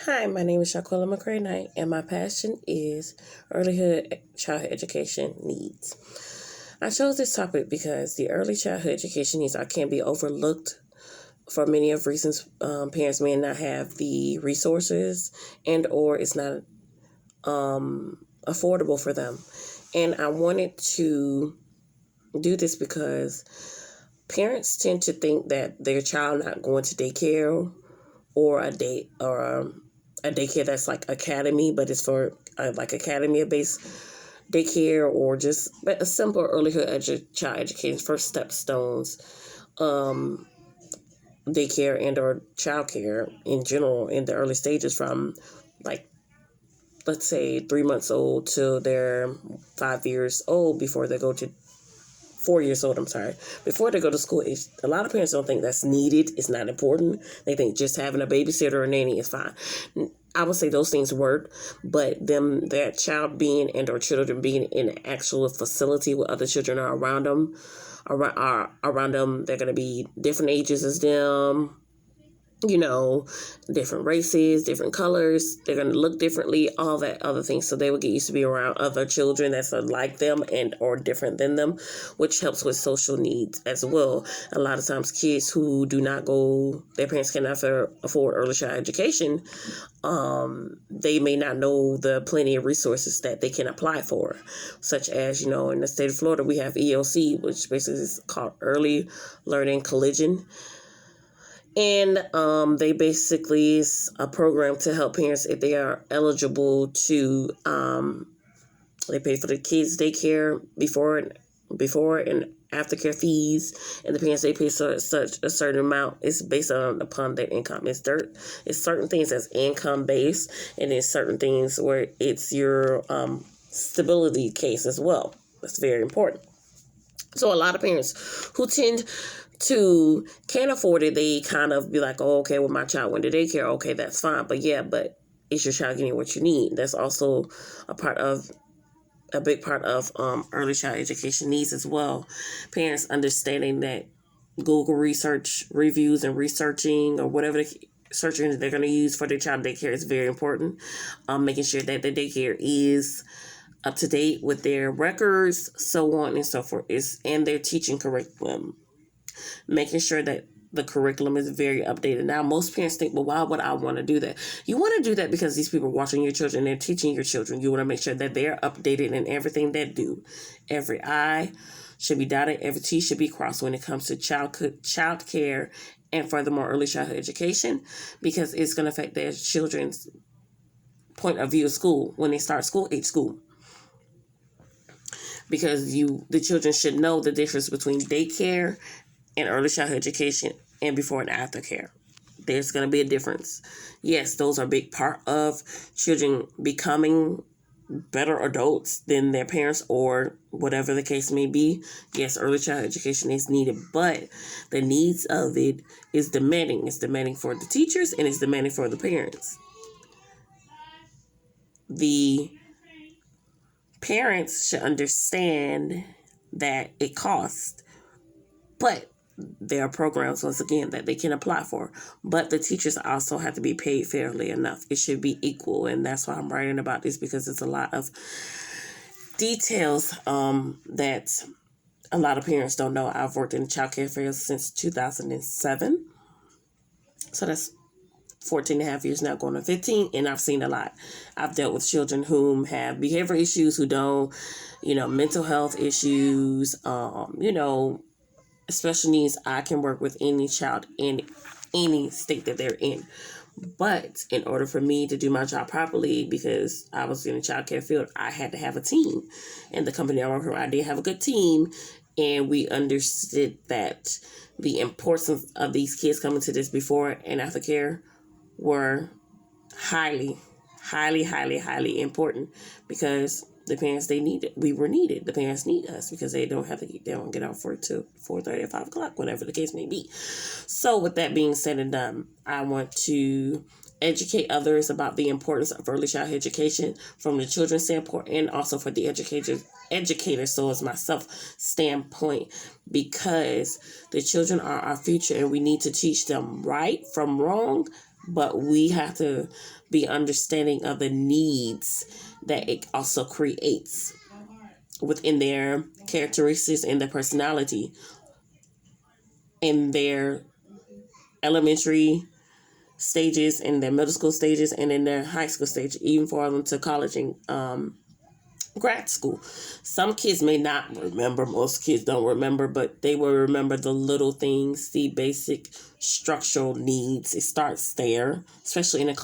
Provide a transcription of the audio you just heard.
Hi, my name is Shaquilla McCray Knight, and my passion is earlyhood childhood education needs. I chose this topic because the early childhood education needs can be overlooked for many of reasons. Parents may not have the resources, and or it's not affordable for them. And I wanted to do this because parents tend to think that their child not going to daycare or a daycare that's like academy, but it's for like academia based daycare, or just a simple earlyhood child education, first step stones, daycare and or childcare in general in the early stages, from like, let's say 3 months old till they're 5 years old, before they go to 4 years old, before they go to school. A lot of parents don't think that's needed. It's not important. They think just having a babysitter or nanny is fine. I would say those things work, but their child being and or children being in an actual facility with other children are around them, they're going to be different ages as them, different races, different colors. They're going to look differently, all that other things. So they will get used to be around other children that's like them and or different than them, which helps with social needs as well. A lot of times kids who do not go, their parents cannot afford early child education, they may not know the plenty of resources that they can apply for, such as, in the state of Florida, we have ELC, which basically is called Early Learning Collision. And they basically is a program to help parents if they are eligible to. They pay for the kids' daycare before and after care fees, and the parents, they pay such a certain amount. It's based upon their income. It's certain things that's income based, and there's certain things where it's your stability case as well. That's very important. So a lot of parents who can't afford it, they kind of be like, oh, okay, well, my child went to daycare. Okay, that's fine. But is your child getting what you need? That's also a big part of early child education needs as well. Parents understanding that Google research reviews and researching, or whatever searching they're going to use for their child daycare, is very important. Making sure that the daycare is up to date with their records, so on and so forth, and their teaching curriculum. Making sure that the curriculum is very updated. Now, most parents think, well, why would I want to do that? You want to do that because these people are watching your children, they're teaching your children. You want to make sure that they're updated in everything they do. Every I should be dotted, every T should be crossed when it comes to child care, and furthermore, early childhood education, because it's going to affect their children's point of view of school when they start age school. Because the children should know the difference between daycare and early childhood education and before and after care. There's going to be a difference. Yes, those are a big part of children becoming better adults than their parents, or whatever the case may be. Yes, early childhood education is needed, but the needs of it is demanding. It's demanding for the teachers, and it's demanding for the parents. The parents should understand that it costs, but there are programs, once again, that they can apply for. But the teachers also have to be paid fairly enough. It should be equal, and that's why I'm writing about this, because it's a lot of details that a lot of parents don't know. I've worked in child care field since 2007, so that's 14 and a half years now, going on 15, and I've seen a lot. I've dealt with children who have behavior issues, who don't, mental health issues, special needs. I can work with any child in any state that they're in. But in order for me to do my job properly, because I was in the child care field, I had to have a team. And the company I work for, I did have a good team. And we understood that the importance of these kids coming to this before and after care were highly, highly, highly, highly important, because the parents, we were needed. The parents need us because they don't get out for it till 4:30 or 5 o'clock, whatever the case may be. So with that being said and done, I want to educate others about the importance of early childhood education from the children's standpoint, and also for the educators, so as myself standpoint, because the children are our future, and we need to teach them right from wrong, but we have to be understanding of the needs that it also creates within their characteristics and their personality in their elementary stages, in their middle school stages, and in their high school stage, even for them to college and grad school. Some kids may not remember, most kids don't remember, but they will remember the little things, the basic structural needs. It starts there, especially in a